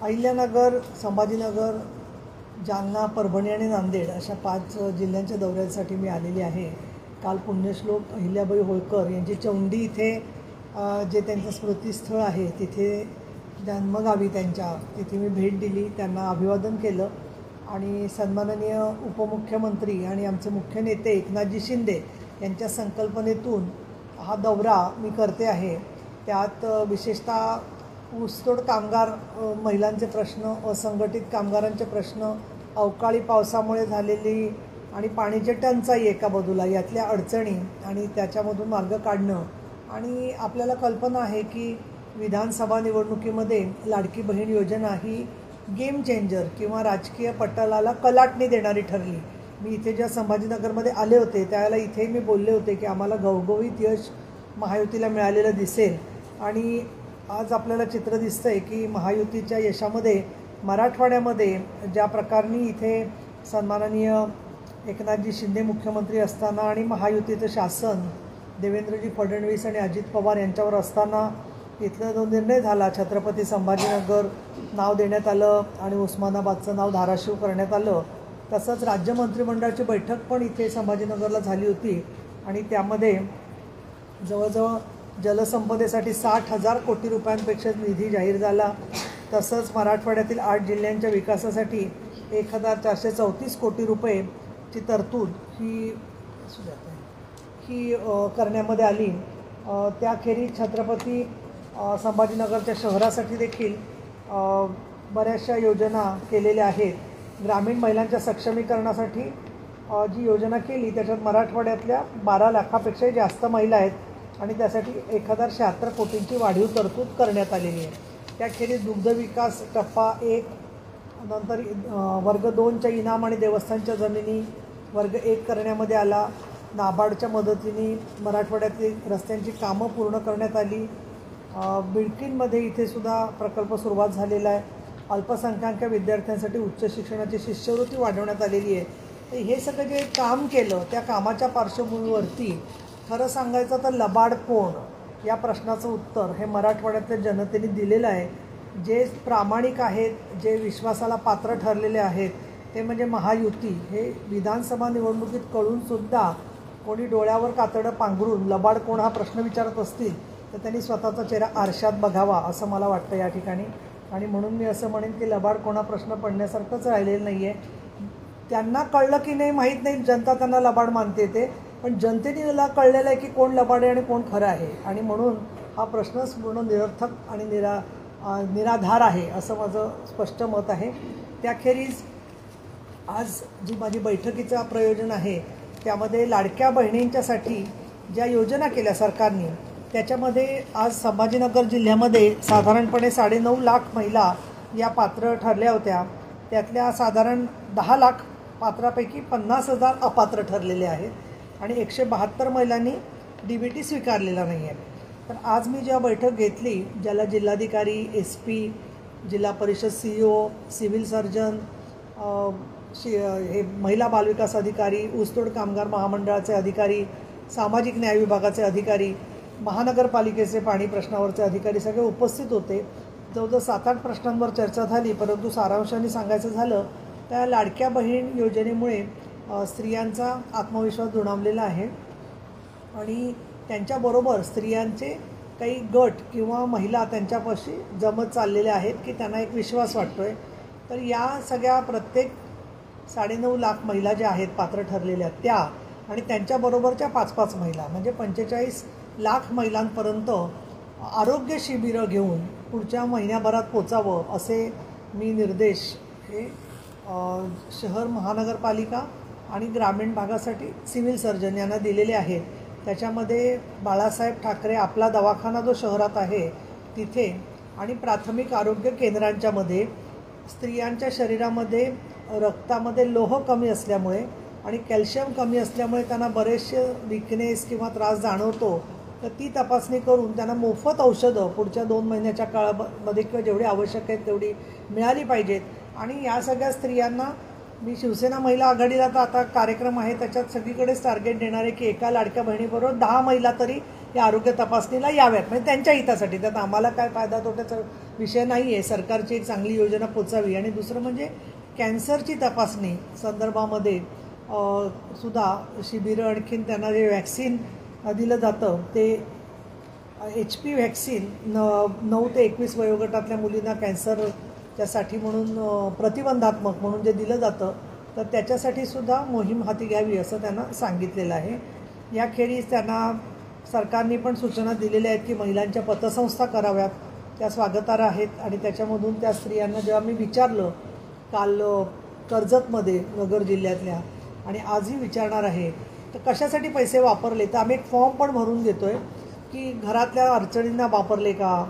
अहिल्यानगर, संभाजीनगर, जालना, परभणी आणि नांदेड अशा 5 जिल्ह्यांच्या दौऱ्यासाठी मी आलेली आहे. काल पुण्यश्लोक अहिल्याबाई होळकर यांची चौंडी इथे जे त्यांचं स्मृतीस्थळ आहे तिथे जन्मगावी त्यांच्या तिथे मी भेट दिली, त्यांना अभिवादन केलं आणि सन्माननीय उपमुख्यमंत्री आणि आमचे मुख्य नेते एकनाथजी शिंदे यांच्या संकल्पनेतून हा दौरा मी करते आहे. त्यात विशेषतः ऊसतोड कामगार महिलांचे प्रश्न, असंघटित कामगारांचे प्रश्न, अवकाळी पावसामुळे झालेली आणि पाण्याची टंचाई एका बाजूला, यातल्या अडचणी आणि त्याच्यामधून मार्ग काढणं. आणि आपल्याला कल्पना आहे की विधानसभा निवडणुकीमध्ये लाडकी बहीण योजना ही गेम चेंजर किंवा राजकीय पटलाला कलाटणी देणारी ठरली. मी इथे ज्या संभाजीनगरमध्ये आले होते त्यावेळेला इथे मी बोलले होते की आम्हाला घवघवीत यश महायुतीला मिळालेलं दिसेल. आणि आज आपल्याला चित्र दिसतं आहे की महायुतीच्या यशामध्ये मराठवाड्यामध्ये ज्या प्रकारे इथे सन्माननीय एकनाथजी शिंदे मुख्यमंत्री असताना आणि महायुतीचं शासन देवेंद्रजी फडणवीस आणि अजित पवार यांच्यावर असताना इथला जो निर्णय झाला, छत्रपती संभाजीनगर नाव देण्यात आलं आणि उस्मानाबादचं नाव धाराशिव करण्यात आलं. तसंच राज्य मंत्रिमंडळाची बैठक पण इथे संभाजीनगरला झाली होती आणि त्यामध्ये जवळजवळ जलसंपदेसाठी 60,000 कोटी रुपयांपेक्षा निधी जाहीर झाला. तसंच मराठवाड्यातील 8 जिल्ह्यांच्या विकासासाठी 1,434 कोटी रुपयेची तरतूद ही करण्यामध्ये आली. त्याखेरीज छत्रपती संभाजीनगरच्या शहरासाठी देखील बऱ्याचशा योजना केलेल्या आहेत. ग्रामीण महिलांच्या सक्षमीकरणासाठी जी योजना केली त्याच्यात मराठवाड्यातल्या 12 लाखापेक्षाही जास्त महिला आहेत आणि त्यासाठी 1,076 कोटींची वाढीव तरतूद करण्यात आलेली आहे. त्याखेरीज दुग्ध विकास टप्पा 1, नंतर वर्ग 2च्या इनाम आणि देवस्थानच्या जमिनी वर्ग 1 करण्यामध्ये आला. नाबार्डच्या मदतीने मराठवाड्यातली रस्त्यांची कामं पूर्ण करण्यात आली. बिडकीनमध्ये इथे सुद्धा प्रकल्प सुरुवात झालेला आहे. अल्पसंख्याक विद्यार्थ्यांसाठी उच्च शिक्षणाची शिष्यवृत्ती वाढवण्यात आलेली आहे. तर हे सगळं जे काम केलं त्या कामाच्या पार्श्वभूमीवरती खरं सांगायचं तर लबाड कोण या प्रश्नाचं उत्तर हे मराठवाड्यातल्या जनतेने दिलेलं आहे. जे प्रामाणिक आहेत, जे विश्वासाला पात्र ठरलेले आहेत ते म्हणजे महायुती. हे विधानसभा निवडणुकीत कळूनसुद्धा कोणी डोळ्यावर कातडं पांघरून लबाड कोण हा प्रश्न विचारत असतील तर त्यांनी स्वतःचा चेहरा आरशात बघावा असं मला वाटतं या ठिकाणी. आणि म्हणून मी असं म्हणेन की लबाड कोणा प्रश्न पडण्यासारखंच राहिलेलं नाही आहे. त्यांना कळलं की नाही माहीत नाही, जनता त्यांना लबाड मानते ते, पण जनतेने मला कळलेलं आहे की कोण लबाड आहे आणि कोण खरं आहे. आणि म्हणून हा प्रश्नच पूर्ण निरर्थक आणि निराधार आहे असं माझं स्पष्ट मत आहे. त्याखेरीज आज जी माझी बैठकीचं प्रयोजन आहे त्यामध्ये लाडक्या बहिणींच्यासाठी ज्या योजना केल्या सरकारने त्याच्यामध्ये आज संभाजीनगर जिल्ह्यामध्ये साधारणपणे 9.5 लाख महिला या पात्र ठरल्या होत्या. त्यातल्या साधारण 10 लाख पात्रापैकी 50,000 अपात्र ठरलेले आहेत आणि 172 महिलांनी DBT स्वीकारलेला नाही आहे. तर आज मी जेव्हा बैठक घेतली ज्याला जिल्हाधिकारी, SP, जिल्हा परिषद CEO, सिव्हिल सर्जन, हे महिला बालविकास अधिकारी, ऊसतोड कामगार महामंडळाचे अधिकारी, सामाजिक न्याय विभागाचे अधिकारी, महानगरपालिकेचे पाणी प्रश्नावरचे अधिकारी सगळे उपस्थित होते. जवळजवळ 7-8 प्रश्नांवर चर्चा झाली. परंतु सारांशाने सांगायचं झालं त्या लाडक्या बहीण योजनेमुळे स्त्रियांचा आत्मविश्वास दुणावलेला आहे आणि त्यांच्याबरोबर स्त्रियांचे काही गट किंवा महिला त्यांच्यापाशी जमत चाललेले आहेत की त्यांना एक विश्वास वाटतो आहे. तर या सगळ्या प्रत्येक 9.5 लाख महिला ज्या आहेत पात्र ठरलेल्या त्या आणि त्यांच्याबरोबरच्या 5-5 महिला म्हणजे 45 लाख महिलांपर्यंत आरोग्य शिबिरं घेऊन पुढच्या महिन्याभरात पोचावं असे मी निर्देश हे शहर महानगरपालिका आणि ग्रामीण भागासाठी सिव्हिल सर्जन यांना दिलेले आहेत. त्याच्यामध्ये बाळासाहेब ठाकरे आपला दवाखाना जो शहरात आहे तिथे आणि प्राथमिक आरोग्य केंद्रांच्यामध्ये स्त्रियांच्या शरीरामध्ये रक्तामध्ये लोह कमी असल्यामुळे आणि कॅल्शियम कमी असल्यामुळे त्यांना बरेचसे विकनेस किंवा त्रास जाणवतो. तर ती तपासणी करून त्यांना मोफत औषधं पुढच्या 2 महिन्याच्या काळामध्ये किंवा जेवढी आवश्यक आहेत तेवढी मिळाली पाहिजेत. आणि या सगळ्या स्त्रियांना मी शिवसेना महिला आघाडीला तर आता कार्यक्रम आहे त्याच्यात सगळीकडेच टार्गेट देणार आहे की एका लाडक्या बहिणीबरोबर 10 महिला तरी या आरोग्य तपासणीला याव्यात, म्हणजे त्यांच्या हितासाठी. त्यात आम्हाला काय फायदा तोट्याचा विषय नाही आहे. सरकारची एक चांगली योजना पोचावी. आणि दुसरं म्हणजे कॅन्सरची तपासणी संदर्भामध्ये सुद्धा शिबिरं, आणखीन त्यांना जे वॅक्सिन दिलं जातं ते HP व्हॅक्सिन 9 ते 21 वयोगटातल्या मुलींना कॅन्सरच्यासाठी म्हणून प्रतिबंधात्मक म्हणून जे दिलं जातं तर त्याच्यासाठी सुद्धा मोहीम हाती घ्यावी असं त्यांना सांगितलेलं आहे. याखेरीज त्यांना सरकारने पण सूचना दिलेल्या आहेत की महिलांच्या पतसंस्था कराव्यात, त्या स्वागतार्ह आहेत. आणि त्याच्यामधून त्या स्त्रियांना जेव्हा मी विचारलं काल कर्जतमध्ये नगर जिल्ह्यातल्या, आणि आजही विचारणार आहे, तर कशासाठी पैसे वापरले, तर आम्ही एक फॉर्म पण भरून देतो आहे की घरातल्या अडचणींना वापरले का,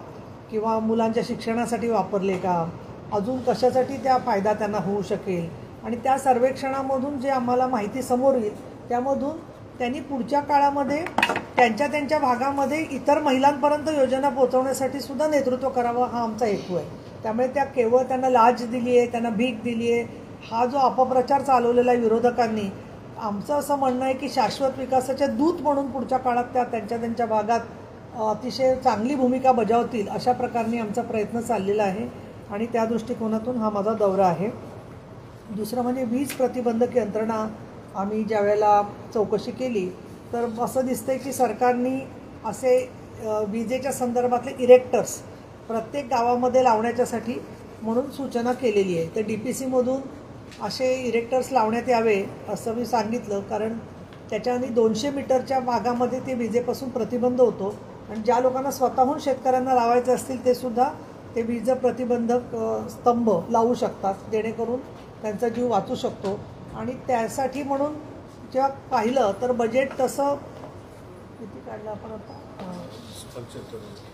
किंवा मुलांच्या शिक्षणासाठी वापरले का, अजून कशासाठी त्या फायदा त्यांना होऊ शकेल. आणि त्या सर्वेक्षणामधून जे आम्हाला माहिती समोर येईल त्यामधून त्यांनी पुढच्या काळामध्ये त्यांच्या भागामध्ये इतर महिलांपर्यंत योजना पोहोचवण्यासाठी सुद्धा नेतृत्व करावं हा आमचा हेतू आहे. त्यामुळे त्या केवळ त्यांना लाच दिली आहे, त्यांना भीक दिली आहे, हा जो अपप्रचार चालवलेला आहे विरोधकांनी, आमचं असं म्हणणं आहे की शाश्वत विकासाचे दूत म्हणून पुढच्या काळात त्या त्यांच्या भागात अतिशय चांगली भूमिका बजावतील अशा प्रकारे आमचा प्रयत्न चाललेला आहे. आणि त्या दृष्टिकोनातून हा माझा दौरा आहे. दुसरं म्हणजे वीज प्रतिबंधक यंत्रणा आम्ही ज्या वेळेला चौकशी केली तर असं दिसतंय की सरकारने असे विजेच्या संदर्भातले इरेक्टर्स प्रत्येक गावामध्ये लावण्याच्यासाठी म्हणून सूचना केलेली आहे. तर DPCमधून असे इरेक्टर्स लावण्यात यावे असं मी सांगितलं, कारण त्याच्याने 200 मीटरच्या भागामध्ये ते विजेपासून प्रतिबंध होतो. आणि ज्या लोकांना स्वतःहून शेतकऱ्यांना लावायचे असतील ते सुद्धा ते वीज प्रतिबंधक स्तंभ लावू शकतात, जेणेकरून त्यांचा जीव वाचू शकतो. आणि त्यासाठी म्हणून जेव्हा पाहिलं तर बजेट तसं किती काढलं आपण आता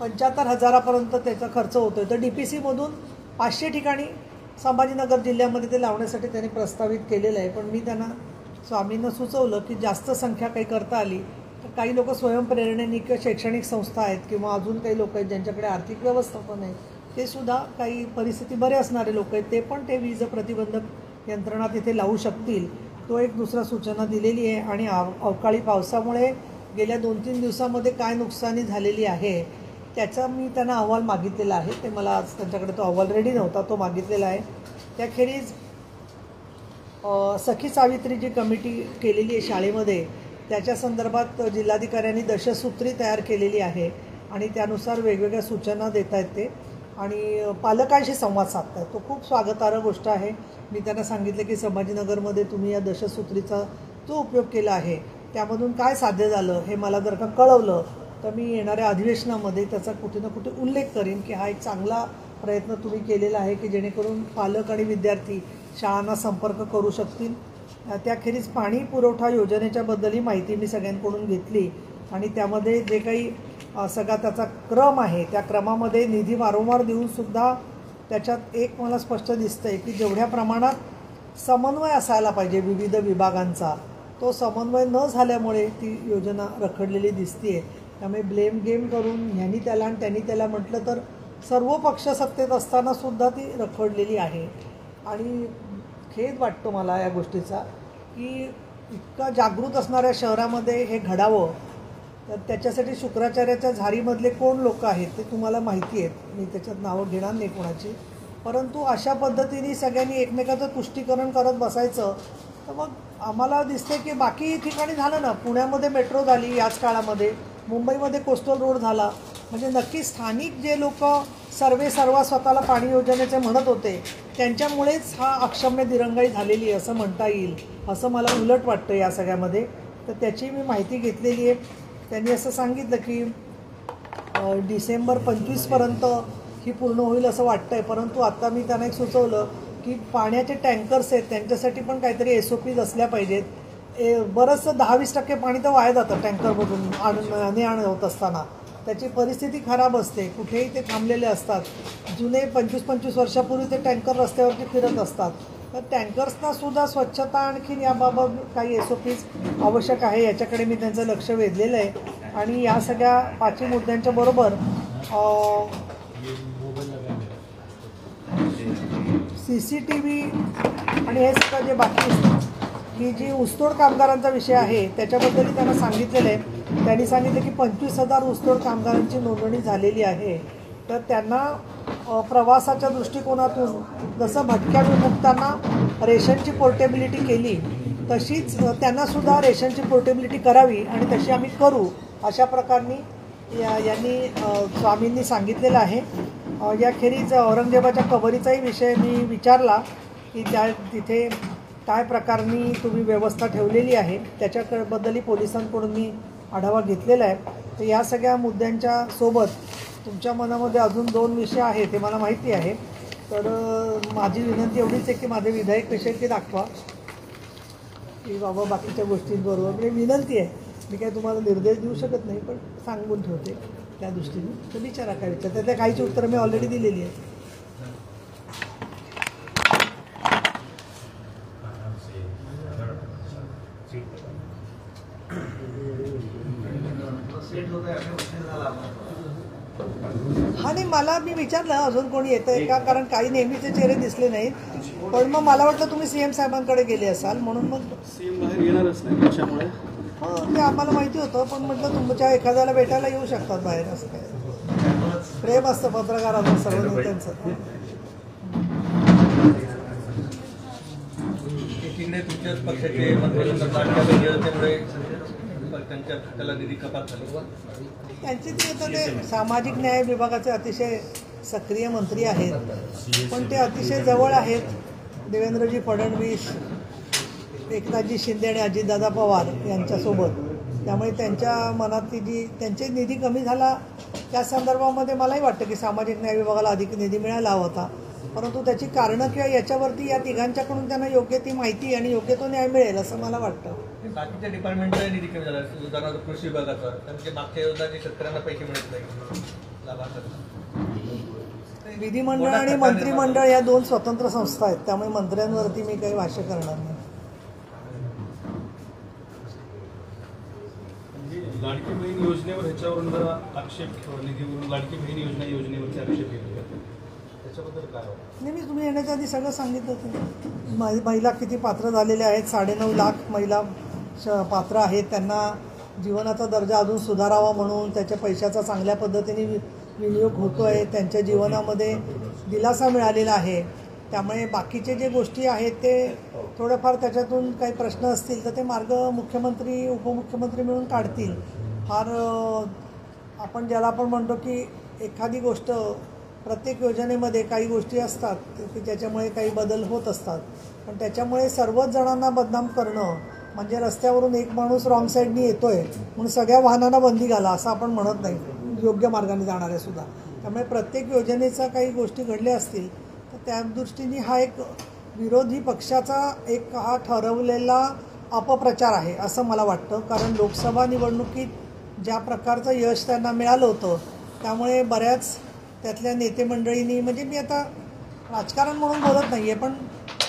75,000पर्यंत त्याचा खर्च होतो आहे. तर DPCमधून 500 ठिकाणी संभाजीनगर जिल्ह्यामध्ये ते लावण्यासाठी त्यांनी प्रस्तावित केलेलं आहे. पण मी त्यांना स्वामींना सुचवलं की जास्त संख्या काही करता आली तर काही लोक स्वयंप्रेरणेने किंवा शैक्षणिक संस्था आहेत किंवा अजून काही लोक आहेत ज्यांच्याकडे आर्थिक व्यवस्थापन आहे, ते सुद्धा काही परिस्थिती बरे असणारे लोक आहेत, ते पण ते वीज प्रतिबंधक यंत्रणा तिथे लावू शकतील. तो एक दुसरा सूचना दिलेली आहे. आणि अवकाळी पावसामुळे गेल्या 2-3 दिवसामध्ये काय नुकसानी झालेली आहे त्याचा मी त्यांना अहवाल मागितलेला आहे. ते मला आज त्यांच्याकडे तो अहवाल रेडी नव्हता, तो मागितलेला आहे. त्याखेरीज सखी सावित्री जी कमिटी केलेली आहे शाळेमध्ये त्याच्या संदर्भात जिल्हाधिकाऱ्यांनी दशसूत्री तयार केलेली आहे आणि त्यानुसार वेगवेगळ्या सूचना देत आहेत ते, आणि पालकांशी संवाद साधत आहेत. तो खूप स्वागतार्ह गोष्ट आहे. मी त्यांना सांगितलं की संभाजीनगरमध्ये तुम्ही या दशसूत्रीचा जो उपयोग केला आहे त्यामधून काय साध्य झालं हे मला जर का कळवलं तर मी येणाऱ्या अधिवेशनामध्ये त्याचा कुठे ना कुठे उल्लेख करीन की हा एक चांगला प्रयत्न तुम्ही केलेला आहे की जेणेकरून पालक आणि विद्यार्थी शाळांना संपर्क करू शकतील. त्याखेरीज पाणी पुरवठा योजनेच्याबद्दलही माहिती मी सगळ्यांकडून घेतली आणि त्यामध्ये जे काही सगळा त्याचा क्रम आहे त्या क्रमामध्ये निधी वारंवार देऊनसुद्धा त्याच्यात एक मला स्पष्ट दिसतं आहे की जेवढ्या प्रमाणात समन्वय असायला पाहिजे विविध विभागांचा, तो समन्वय न झाल्यामुळे ती योजना रखडलेली दिसते. त्यामुळे ब्लेम गेम करून ह्यांनी त्याला आणि त्यांनी त्याला म्हटलं तर सर्व पक्ष सत्तेत असतानासुद्धा ती रखडलेली आहे. आणि खेद वाटतो मला या गोष्टीचा की इतका जागृत असणाऱ्या शहरामध्ये हे घडावं. तर त्याच्यासाठी शुक्राचार्याच्या झारीमधले कोण लोक आहेत ते तुम्हाला माहिती आहेत, मी त्याच्यात नावं घेणार नाही कोणाची. परंतु अशा पद्धतीने सगळ्यांनी एकमेकाचं तुष्टीकरण करत बसायचं तर मग आम्हाला दिसते की बाकी ठिकाणी झालं ना. पुण्यामध्ये मेट्रो झाली याच काळामध्ये, मुंबईमध्ये कोस्टल रोड झाला. म्हणजे नक्की स्थानिक जे लोक सर्वा स्वतःला पाणी योजनेचे म्हणत होते त्यांच्यामुळेच हा अक्षम्य दिरंगाई झालेली आहे असं म्हणता येईल, असं मला उलट वाटतं या सगळ्यामध्ये. तर त्याची मी माहिती घेतलेली आहे. त्यांनी असं सांगितलं की डिसेंबर 25पर्यंत ही पूर्ण होईल असं वाटतं आहे. परंतु आता मी त्यांना एक सुचवलं की पाण्याचे टँकर्स आहेत त्यांच्यासाठी पण काहीतरी SOPs असल्या पाहिजेत. बरंचसं 10-20% पाणी तर वाया जातं टँकरमधून ने होत असताना. त्याची परिस्थिती खराब असते, कुठेही ते थांबलेले असतात. जुने 25-25 वर्षापूर्वी ते टँकर रस्त्यावरती फिरत असतात. तर टँकर्सनासुद्धा स्वच्छता आणखीन याबाबत काही SOPs आवश्यक आहे, याच्याकडे मी त्यांचं लक्ष वेधलेलं आहे. आणि या सगळ्या 5 मुद्द्यांच्या बरोबर CCTV आणि हे सगळं जे बाकी ही जी ऊसतोड कामगारांचा विषय आहे त्याच्याबद्दलही त्यांना सांगितलेलं आहे. त्यांनी सांगितलं की 25,000 ऊसतोड कामगारांची नोंदणी झालेली आहे. तर त्यांना प्रवासाच्या दृष्टिकोनातून जसं भटक्या विमुक्तांना रेशनची पोर्टेबिलिटी केली तशीच त्यांनासुद्धा रेशनची पोर्टेबिलिटी करावी आणि तशी आम्ही करू अशा प्रकारे यांनी स्वामींनी सांगितलेलं आहे. याखेरीज औरंगजेबाच्या कबरीचाही विषय मी विचारला की तिथे काय प्रकारनी तुम्ही व्यवस्था ठेवलेली आहे त्याच्याबद्दलही पोलिसांकडून मी आढावा घेतलेला आहे. तर या सगळ्या मुद्द्यांच्या सोबत तुमच्या मनामध्ये अजून 2 विषय आहेत हे मला माहिती आहे. तर माझी विनंती एवढीच आहे की माझे विधायक विषय ते दाखवा की बाबा बाकीच्या गोष्टींबरोबर म्हणजे विनंती आहे. मी काही तुम्हाला निर्देश देऊ शकत नाही पण सांगून ठेवते त्या दृष्टीने. तर विचारा काय विचार त्यातल्या काहीची उत्तरं मी ऑलरेडी दिलेली आहे. हा नाही मला मी विचारलं अजून कोणी येतंय का कारण काही नेहमीचे चेहरे दिसले नाहीत. पण मग मला वाटलं तुम्ही सीएम साहेबांकडे गेले असाल म्हणून मग सीएम बाहेर येणारच नाही त्याच्यामुळे ते आम्हाला माहिती होतं. पण म्हटलं तुमच्या एखाद्याला भेटायला येऊ शकतात बाहेर असं काय प्रेम असतं पत्रकारांचं सर्व नेत्यांचं. एकीकडे तुमच्याच पक्षाचे मंत्री त्यांच्या खात्याला निधी कपात झाली. त्यांची ती आता ते सामाजिक न्याय विभागाचे अतिशय सक्रिय मंत्री आहेत पण ते अतिशय जवळ आहेत देवेंद्रजी फडणवीस एकनाथजी शिंदे आणि अजितदादा पवार यांच्यासोबत. त्यामुळे त्यांच्या मनातली जी त्यांचे निधी कमी झाला त्या संदर्भामध्ये मलाही वाटतं की सामाजिक न्याय विभागाला अधिक निधी मिळायला हवा होता. परंतु त्याची कारणं किंवा याच्यावरती या तिघांच्याकडून त्यांना योग्य ती माहिती आणि योग्य तो न्याय मिळेल असं मला वाटतं. बाकीच्या डिपार्टमेंटचा निधी कमी झाला उदाहरणार्थ कृषी विभागाचा त्यांचे मागच्या योजनाचे शेतकऱ्यांना पैसे मिळत नाही लाभार्थ्यांना. विधिमंडळ आणि मंत्रिमंडळ या 2 स्वतंत्र संस्था आहेत त्यामुळे मंत्र्यांवरती मी काही भाष्य करणार नाही. लाडकी बहीण योजनेवर ह्याच्यावरून जरा आक्षेप निधीवरून लाडकी बहीण योजनेवरचे आक्षेप घेतले त्याच्याबद्दल काय नाही मी तुम्ही येण्याच्या आधी सगळं सांगितलं होतं. महिला किती पात्र झालेल्या आहेत 9.5 लाख महिला पात्र आहेत. त्यांना जीवनाचा दर्जा अजून सुधारावा म्हणून त्याच्या पैशाचा चांगल्या पद्धतीने विनियोग होतो आहे. त्यांच्या जीवनामध्ये दिलासा मिळालेला आहे. त्यामुळे बाकीचे जे गोष्टी आहेत ते थोडंफार त्याच्यातून काही प्रश्न असतील तर ते मार्ग मुख्यमंत्री उपमुख्यमंत्री मिळून काढतील. फार आपण ज्याला आपण म्हणतो की एखादी गोष्ट प्रत्येक योजनेमध्ये काही गोष्टी असतात की ज्याच्यामुळे काही बदल होत असतात पण त्याच्यामुळे सर्वच जणांना बदनाम करणं म्हणजे रस्त्यावरून एक माणूस रॉंग साईडनी येतोय म्हणून सगळ्या वाहनांना बंदी घाला असं आपण म्हणत नाही योग्य मार्गाने जाणारे सुद्धा. त्यामुळे प्रत्येक योजनेचा काही गोष्टी घडल्या असतील तर त्या दृष्टीने हा एक विरोधी पक्षाचा एक हा ठरवलेला अपप्रचार आहे असं मला वाटतं. कारण लोकसभा निवडणुकीत ज्या प्रकारचं यश त्यांना मिळालं होतं त्यामुळे बऱ्याच त्यातल्या नेते मंडळींनी म्हणजे मी आता राजकारण म्हणून बोलत नाही आहे पण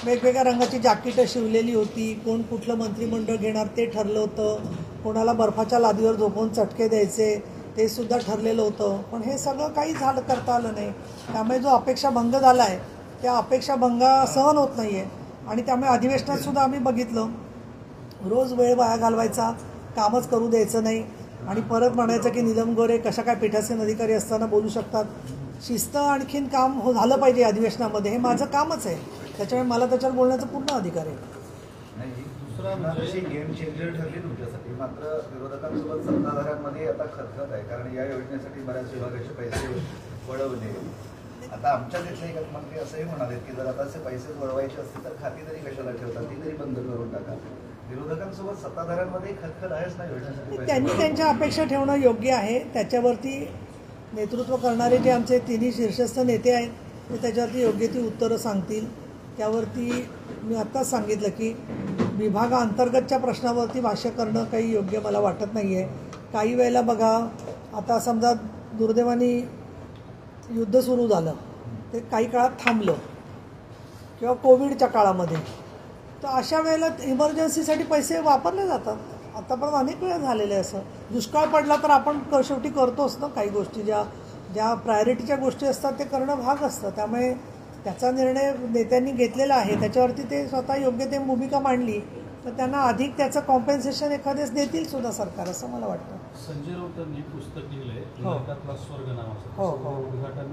वेगवेगळ्या रंगाची जाकीटं शिवलेली होती. कोण कुठलं मंत्रिमंडळ घेणार ते ठरलं होतं. कोणाला बर्फाच्या लादीवर झोपून चटके द्यायचे ते सुद्धा ठरलेलं होतं. पण हे सगळं काही झालं करता आलं नाही. त्यामुळे जो अपेक्षाभंग झाला आहे त्या अपेक्षाभंगा सहन होत नाही आहे. आणि त्यामुळे अधिवेशनातसुद्धा आम्ही बघितलं रोज वेळ वाया घालवायचा कामच करू द्यायचं नाही आणि परत म्हणायचं की नीलम गोरे कशा काय पीठासीन अधिकारी असताना बोलू शकतात. शिस्त आणखीन काम झालं पाहिजे अधिवेशनामध्ये हे माझं कामच आहे. त्याच्यामुळे मला त्याच्यावर बोलण्याचा पूर्ण अधिकार आहे. दुसरा म्हणजे गेम चेंजर ठरली तुमच्यासाठी मात्र विरोधकांसोबत सत्ताधाऱ्यांमध्ये आता खतखत आहे कारण या योजनेसाठी बऱ्याच विभागाचे पैसे वळवले. आता आमच्या तिथले एक मंत्री असंही म्हणाले की जर आता असे पैसे वळवायचे असतील तर खाती तरी कशाला ठेवतात ती तरी बंद करून टाका. विरोधकांसोबत सत्ताधाऱ्यांमध्ये खतखत आहेच ना योजनेसाठी. त्यांनी त्यांच्या अपेक्षा ठेवणं योग्य आहे. त्याच्यावरती नेतृत्व करणारे जे आमचे तिन्ही शीर्षस्थ नेते आहेत ते त्याच्यावरती योग्य ती उत्तरं सांगतील. त्यावरती मी आत्ताच सांगितलं की विभागाअंतर्गतच्या प्रश्नावरती भाष्य करणं काही योग्य मला वाटत नाही आहे. काही वेळेला बघा आता समजा दुर्दैवाने युद्ध सुरू झालं ते काही काळात थांबलं किंवा कोविडच्या काळामध्ये तर अशा वेळेला इमर्जन्सीसाठी पैसे वापरले जातात. आतापर्यंत अनेक वेळा झालेलं आहे असं. दुष्काळ पडला तर आपण शेवटी करतोच ना काही गोष्टी ज्या प्रायोरिटीच्या गोष्टी असतात ते करणं भाग असतं. त्यामुळे त्याचा निर्णय नेत्यांनी घेतलेला आहे त्याच्यावरती ते स्वतः योग्य ते भूमिका मांडली तर त्यांना अधिक त्याचं कॉम्पेन्सेशन एखादेच देतील सुद्धा सरकार असं मला वाटतं. संजय राऊतांनी पुस्तक लिहिलंय हो. नरकातला स्वर्ग नावाचं. हो, त्याचं हो. उद्या उद्घाटन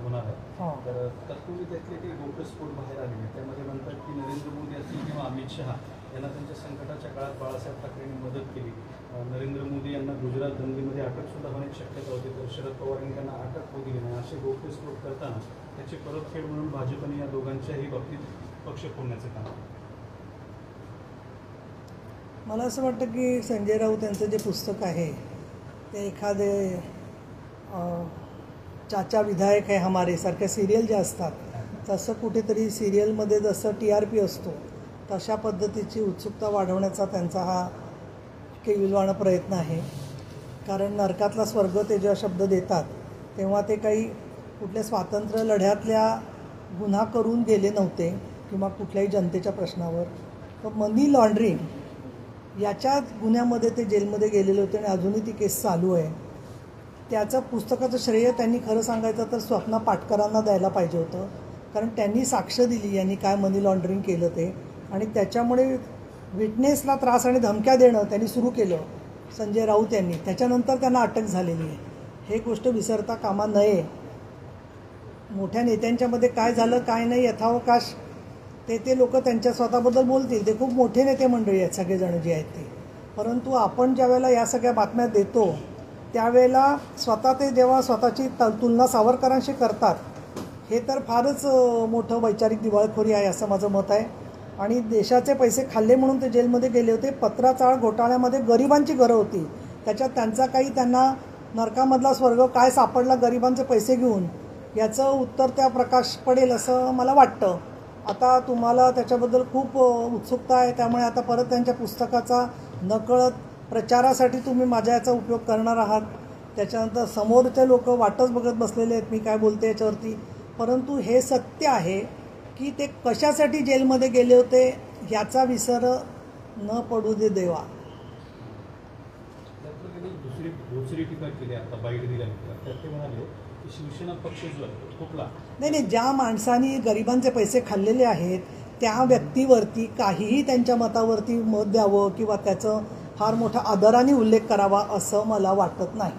होणार आहे. हो. तर तत्पूर्वी त्यातले काही गौप्यस्फोट बाहेर आलेले. त्यामध्ये म्हणतात की नरेंद्र मोदी असतील किंवा अमित शहा यांना त्यांच्या संकटाच्या काळात बाळासाहेब ठाकरेंनी मदत केली. नरेंद्र मोदी यांना गुजरात दंगलीमध्ये अटक सुद्धा होण्याची शक्यता होती. तर शरद पवारांनी त्यांना अटक होऊ दिली नाही. असे गौप्यस्फोट करताना त्याची परतफेड म्हणून भाजपने या दोघांच्याही बाबतीत पक्ष फोडण्याचं काम केलं. मला असं वाटतं की संजय राऊत यांचं जे पुस्तक आहे ते एखादे चाचा विधायक है हमारे सारख्या सिरियल ज्या असतात तसं कुठेतरी सिरियलमध्ये जसं TRP असतो तशा पद्धतीची उत्सुकता वाढवण्याचा त्यांचा हा केविलवाणा प्रयत्न आहे. कारण नरकातला स्वर्ग ते जेव्हा शब्द देतात तेव्हा ते काही कुठल्या स्वातंत्र्य लढ्यातल्या गुन्हा करून गेले नव्हते किंवा कुठल्याही जनतेच्या प्रश्नावर. तर मनी लॉन्ड्रिंग याच्या गुन्ह्यामध्ये ते जेलमध्ये गेलेले होते आणि अजूनही ती केस चालू आहे. त्याचं पुस्तकाचं श्रेय त्यांनी खरं सांगायचं तर स्वप्ना पाटकरांना द्यायला पाहिजे होतं. कारण त्यांनी साक्ष दिली यांनी काय मनी लॉन्ड्रिंग केलं ते, आणि त्याच्यामुळे विटनेसला त्रास आणि धमक्या देणं त्यांनी सुरू केलं संजय राऊत यांनी. त्याच्यानंतर त्यांना अटक झालेली आहे. हे गोष्ट विसरता कामा नये. मोठ्या नेत्यांच्यामध्ये काय झालं काय नाही यथावकाश ते लोक त्यांच्या स्वतःबद्दल बोलतील. ते खूप मोठे नेते मंडळी आहेत सगळेजण जे आहेत ते. परंतु आपण ज्या वेळेला या सगळ्या बातम्या देतो त्यावेळेला स्वतः ते जेव्हा स्वतःची तुलना सावरकरांशी करतात हे तर फारच मोठं वैचारिक दिवाळखोरी आहे असं माझं मत आहे. आणि देशाचे पैसे खाल्ले म्हणून ते जेलमध्ये गेले होते. पत्राचाळ घोटाळ्यामध्ये गरिबांची घरं होती. त्याच्यात त्यांचा काही त्यांना नरकामधला स्वर्ग काय सापडला गरिबांचे पैसे घेऊन याचं उत्तर त्या प्रकाश पडेल असं मला वाटतं. आता तुम्हाला त्याच्याबद्दल खूप उत्सुकता आहे त्यामुळे आता परत त्यांच्या पुस्तकाचा नकळत प्रचारासाठी तुम्ही माझ्या याचा उपयोग करणार आहात. त्याच्यानंतर समोरचे लोक वाटच बघत बसलेले आहेत मी काय बोलते याच्यावरती. परंतु हे सत्य आहे की ते कशासाठी जेलमध्ये गेले होते याचा विसर न पडू दे देवा. दुसरी टीका केली आता बाईट दिल्यानंतर त्यात ते म्हणाले की शिवसेना पक्ष जो आहे फुटला. नाही, ज्या माणसांनी गरिबांचे पैसे खाल्लेले आहेत त्या व्यक्तीवरती काहीही त्यांच्या मतावरती मत द्यावं किंवा त्याचं फार मोठा आदराने उल्लेख करावा असं मला वाटत नाही.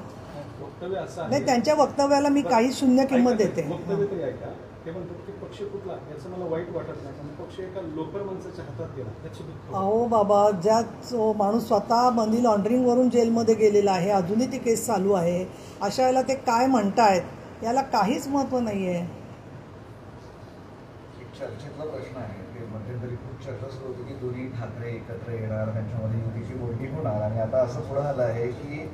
वक्तव्य असं आहे नाही, त्यांच्या वक्तव्याला मी काही शून्य किंमत देते. वक्तव्य तरी ऐका. ते म्हणतात की पक्ष फुटला याचं मला वाईट वाटत नाही. पण पक्ष एका लोकर माणसाच्या हातात गेला त्याची दुःख. अहो बाबा, ज्या माणूस स्वतः मनी लॉन्ड्रिंगवरून जेलमध्ये गेलेला आहे अजूनही ती केस चालू आहे अशा वेळेला ते काय म्हणतायत याला काहीच महत्त्व नाही आहे. चर्चेतला प्रश्न आहे की मध्यंतरी खूप चर्चा सुरू होती की दोन्ही ठाकरे एकत्र येणार त्यांच्यामध्ये युतीची बोलणी होणार आणि आता असं पुढं आलं आहे की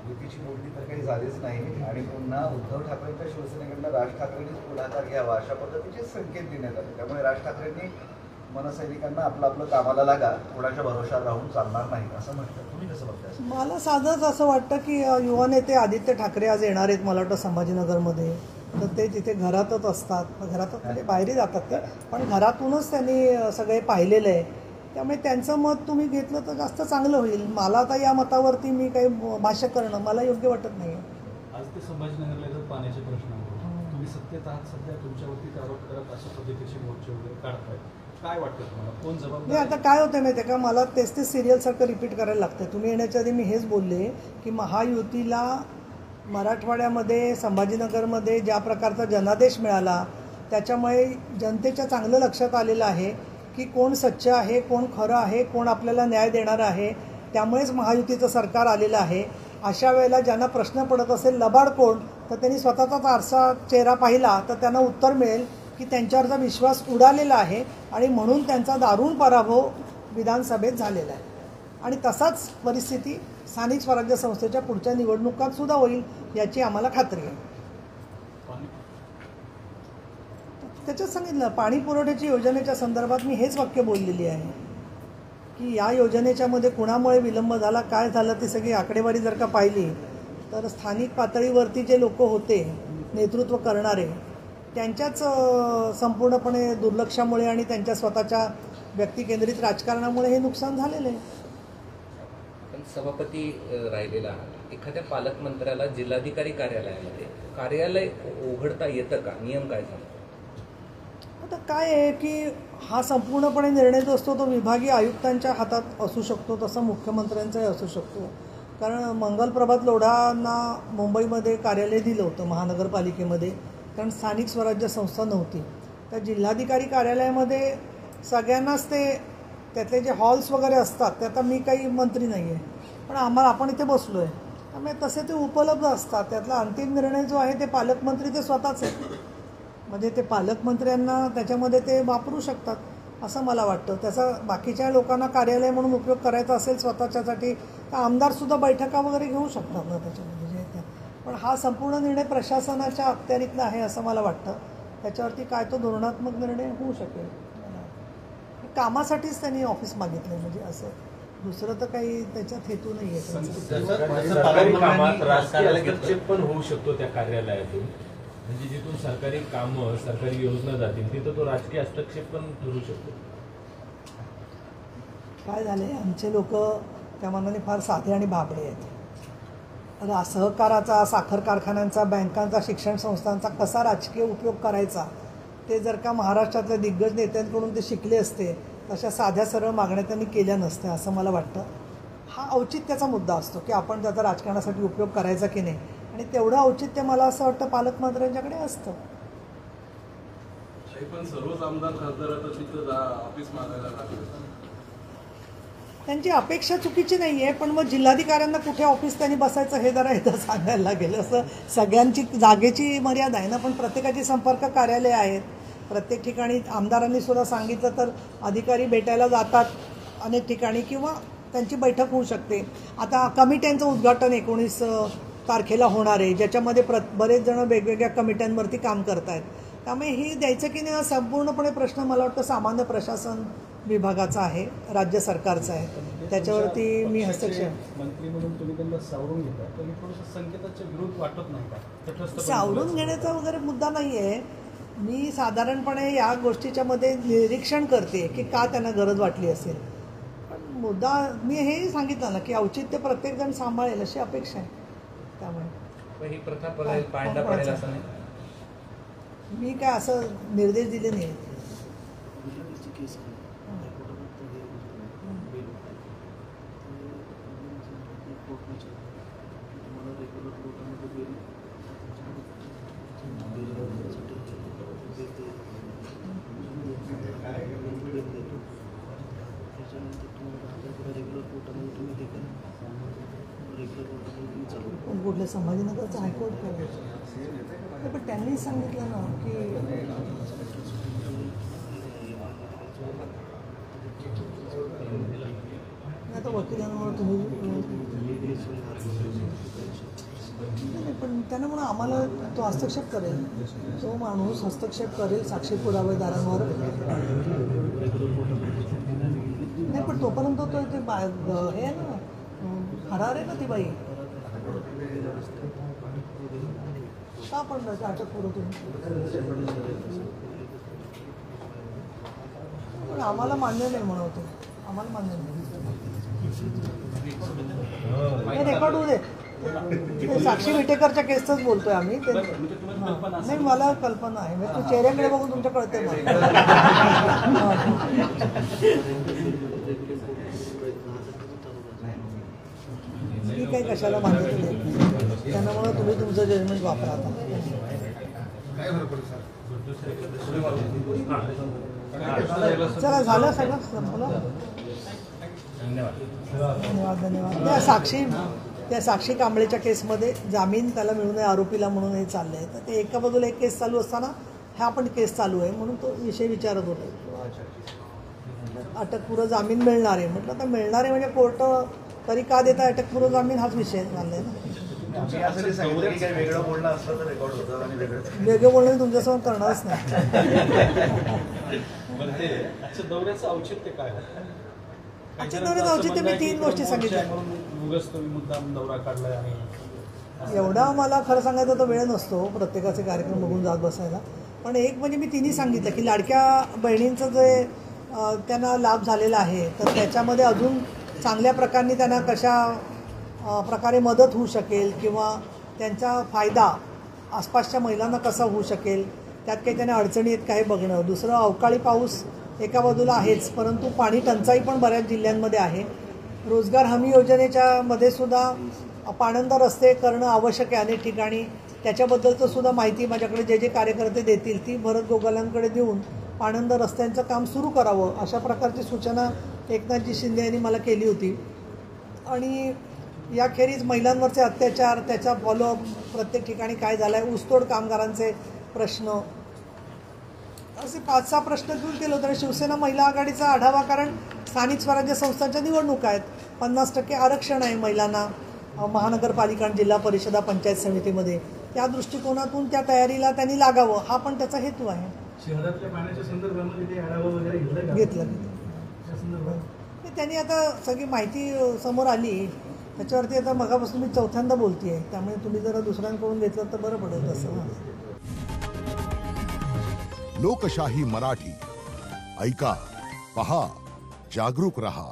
युतीची बोलणी तर काही झालीच नाही आणि पुन्हा उद्धव ठाकरेंच्या शिवसेनेकडनं राज ठाकरेंनीच पुढाकार घ्यावा अशा पद्धतीचे संकेत देण्यात आले. त्यामुळे राज ठाकरेंनी मनसैनिकांना आपलं कामाला लागा कोणाच्या भरोशावर राहून चालणार नाही असं म्हटलं. तुम्ही कसं बघताय? मला साधंच असं वाटतं की युवा नेते आदित्य ठाकरे आज येणार आहेत मला वाटतं संभाजीनगरमध्ये. तर ते तिथे घरातच असतात. घरातच म्हणजे बाहेरही जातात ते पण घरातूनच त्यांनी सगळे पाहिलेलं आहे. त्यामुळे त्यांचं मत तुम्ही घेतलं तर जास्त चांगलं होईल. मला आता या मतावरती मी काही भाष्य करणं मला योग्य वाटत नाही. आज ते संभाजीनगरला येतात पाण्याचे प्रश्न आहे. तुम्ही सत्तेत आहात सध्या तुमच्यावरती ते आरोप करत अशा पद्धतीचे मोर्चे वगैरे काढताय. काय वाटतं तुम्हाला कोण जबाबदार? नाही, आता काय होतं माहिती आहे का मला तेच सिरियलसारखं रिपीट करायला लागतं. तुम्ही येण्याच्या आधी मी हेच बोलले की महायुतीला मराठवाड्यामध्ये संभाजीनगरमध्ये ज्या प्रकारचा जनादेश मिळाला त्याच्यामुळे जनतेच्या चांगलं लक्षात आलेलं आहे की कोण सच्च आहे कोण खरं आहे कोण आपल्याला न्याय देणार आहे. त्यामुळेच महायुतीचं सरकार आलेलं आहे. अशा वेळेला ज्यांना प्रश्न पडत असेल लबाड कोण तर त्यांनी स्वतःचाच आरसा चेहरा पाहिला तर त्यांना उत्तर मिळेल की त्यांच्यावरचा विश्वास उडालेला आहे आणि म्हणून त्यांचा दारुण पराभव विधानसभेत झालेला आहे. आणि तसाच परिस्थिती स्थानिक स्वराज्य संस्थेच्या पुढच्या निवडणुकात सुद्धा होईल याची आम्हाला खात्री आहे. त्याच्यात सांगितलं पाणी पुरवठ्याची योजनेच्या संदर्भात मी हेच वाक्य बोललेली आहे की या योजनेच्यामध्ये कुणामुळे विलंब झाला काय झालं ती सगळी आकडेवारी जर का पाहिली तर स्थानिक पातळीवरती जे लोक होते नेतृत्व करणारे त्यांच्याच संपूर्णपणे दुर्लक्षामुळे आणि त्यांच्या स्वतःच्या व्यक्तिकेंद्रित राजकारणामुळे हे नुकसान झालेलं आहे. पण सभापती राहिलेला एखाद्या पालकमंत्र्याला जिल्हाधिकारी कार्यालयामध्ये कार्यालय उघडता येतं का? नियम काय सांगतो? आता काय आहे की हा संपूर्णपणे निर्णय जो असतो तो विभागीय आयुक्तांच्या हातात असू शकतो तसा मुख्यमंत्र्यांचाही असू शकतो. कारण मंगलप्रभात लोढांना मुंबईमध्ये कार्यालय दिलं होतं महानगरपालिकेमध्ये, कारण स्थानिक स्वराज्य संस्था नव्हती. तर जिल्हाधिकारी कार्यालयामध्ये सगळ्यांनाच त्यातले जे हॉल्स वगैरे असतात, ते आता मी काही मंत्री नाही आहे, पण आपण इथे बसलो आहे, त्यामुळे तसे ते उपलब्ध असतात. त्यातला अंतिम निर्णय जो आहे ते पालकमंत्री ते स्वतःच आहे, म्हणजे ते पालकमंत्र्यांना त्याच्यामध्ये ते वापरू शकतात असं मला वाटतं. त्याचा बाकीच्या लोकांना कार्यालय म्हणून उपयोग करायचा असेल स्वतःच्यासाठी तर आमदारसुद्धा बैठका वगैरे घेऊ शकतात ना त्याच्यामध्ये जे त्या. पण हा संपूर्ण निर्णय प्रशासनाच्या अखत्यारीतला आहे असं मला वाटतं. त्याच्यावरती काय तो धोरणात्मक निर्णय होऊ शकेल. कामासाठीच त्यांनी ऑफिस मागितलं, म्हणजे असं दुसरं तर काही त्याच्यात हेतू नाही आहे. सरकारी कामात राजकीय हस्तक्षेप पण होऊ शकतो त्या कार्यालयातून, म्हणजे जिथून सरकारी कामं सरकारी योजना जातील तिथं तो राजकीय हस्तक्षेप पण ठरू शकतो. काय झाले, आमचे लोक त्या मानाने फार साधे आणि भाबडे आहेत. सहकाराचा, साखर कारखान्यांचा, बँकांचा, शिक्षण संस्थांचा कसा राजकीय उपयोग करायचा ते जर का महाराष्ट्रातल्या दिग्गज नेत्यांकडून ते शिकले असते, तशा साध्या सरळ मागण्या त्यांनी केल्या नसत्या असं मला वाटतं. हा औचित्याचा मुद्दा असतो की आपण त्याचा राजकारणासाठी उपयोग करायचा की नाही, आणि तेवढं औचित्य मला असं वाटतं पालकमंत्र्यांच्याकडे असतं. पण सर्वच आमदार खासदार आता तिथं ऑफिस मागायला लागले. त्यांची अपेक्षा चुकीची नाही आहे, पण मग जिल्हाधिकाऱ्यांना कुठे ऑफिस त्यांनी बसायचं हे जरा एकदा सांगायला लागेल. असं सगळ्यांची जागेची मर्यादा आहे ना, पण प्रत्येकाची संपर्क कार्यालय आहेत. प्रत्येक ठिकाणी आमदारांनी सुद्धा सांगितलं तर अधिकारी भेटायला जातात अनेक ठिकाणी, किंवा त्यांची बैठक होऊ शकते. आता कमिट्यांचं उद्घाटन 19 तारखेला होणार आहे, ज्याच्यामध्ये बरेच जण वेगवेगळ्या कमिट्यांवरती काम करत आहेत. त्यामुळे ही द्यायचं की नाही हा संपूर्णपणे प्रश्न मला वाटतं सामान्य प्रशासन विभागाचा आहे, राज्य सरकारचा आहे. त्याच्यावरती मी हस्तक्षेप मंत्री म्हणून तुम्ही त्यांना सावरून घेता, तर हे थोडंसं संकेताच्या विरोध वाटत नाही का? सावरून घेण्याचा वगैरे मुद्दा नाही आहे. मी साधारणपणे या गोष्टीच्या मध्ये निरीक्षण करते की का त्यांना गरज वाटली असेल. पण मुद्दा मी हेही सांगितलं ना की औचित्य प्रत्येकजण सांभाळेल अशी अपेक्षा आहे. त्यामुळे ही प्रथा पायंडा पडेल असं नाही. मी काय असं निर्देश दिले नाही. कुठल्या संभाजीनगरचं हायकोर्ट करायचं, पण त्यांनीच सांगितलं ना की आता वकिलांमुळे तुम्ही पण त्यांना म्हणून आम्हाला तो हस्तक्षेप करेल, तो माणूस हस्तक्षेप करेल साक्षी पुरावेदारांवर. नाही पण तोपर्यंत तो ते हे आहे ना, फरार आहे ना ती बाई. का पण अटक करू तुम्ही? पण आम्हाला मान्य नाही म्हणवतो, आम्हाला मान्य नाही. रेकॉर्ड होऊ दे. साक्षी विटेकरच्या केसच बोलतोय आम्ही. नाही मला कल्पना आहे, म्हणजे तू चेहऱ्याकडे बघून तुमच्या कळते मी काही कशाला मान्यता देत. त्यामुळे तुम्ही तुमचं जजमेंट वापरा. आता चला झालं सगळं संपलं. धन्यवाद. त्या साक्षी कांबळेच्या केसमध्ये जामीन त्याला मिळू नये आरोपीला म्हणून हे चाललं आहे. तर ते एका बाजूला एक केस चालू असताना हा पण केस चालू आहे म्हणून तो विषय विचारत होते. अटकपूर्व जामीन मिळणार आहे म्हटलं, तर मिळणार आहे म्हणजे कोर्ट तरी का देता अटकपूर्व जामीन हाच विषय झालाय ना. वेगळं बोलणं असलं तर रेकॉर्ड होतं आणि वेगळं बोलणं तुमच्यासमोर करणारच नाही. दौऱ्याचं औचित्य काय? आजच्या दौऱ्याचं औचित्य मी 3 गोष्टी सांगितल्या. मुद्दाम दौरा काढलाय आणि एवढा मला खरं सांगायचं तर वेळ नसतो प्रत्येकाचे कार्यक्रम बघून जात बसायला. पण एक म्हणजे मी तिन्ही सांगितलं की लाडक्या बहिणींचं जे त्यांना लाभ झालेला आहे, तर त्याच्यामध्ये अजून चांगल्या प्रकारे त्यांना कशा प्रकारे मदत होऊ शकेल किंवा त्यांचा फायदा आसपासच्या महिलांना कसा होऊ शकेल, त्यात काही त्यांना अडचणी आहेत काय बघणं. दुसरं, अवकाळी पाऊस एका बाजूला आहेच, परंतु पाणी टंचाई पण बऱ्याच जिल्ह्यांमध्ये आहे. रोजगार हमी योजनेच्या मध्ये सुद्धा पाणंद रस्ते करणं आवश्यक आहे अनेक ठिकाणी. त्याच्याबद्दलचं सुद्धा माहिती माझ्याकडे जे जे कार्यकर्ते देतील ती भरत गोगालांकडे देऊन पाणंद रस्त्यांचं काम सुरू करावं अशा प्रकारची सूचना एकनाथजी शिंदे यांनी मला केली होती. आणि याखेरीज महिलांवरचे अत्याचार, त्याचा फॉलोअप, प्रत्येक ठिकाणी काय झालं आहे, ऊसतोड कामगारांचे प्रश्न, असे 5-6 प्रश्न घेऊन केले होते. शिवसेना महिला आघाडीचा आढावा, कारण स्थानिक स्वराज्य संस्थांच्या निवडणुका आहेत, 50% आरक्षण आहे महिलांना महानगरपालिका आणि जिल्हा परिषदा पंचायत समितीमध्ये. त्या दृष्टिकोनातून त्या तयारीला त्यांनी लागावं हा पण त्याचा हेतू आहे. शहरातल्या पाण्याच्या संदर्भामध्ये ते आढावा वगैरे घेतलं त्यांनी. आता सगळी माहिती समोर आली त्याच्यावरती आता मगापासून मी 4थ्यांदा बोलते आहे, त्यामुळे तुम्ही जरा दुसऱ्यांकडून घेतलं तर बरं पडेल तसं. लोकशाही मराठी ऐका, पहा, जागरूक रहा.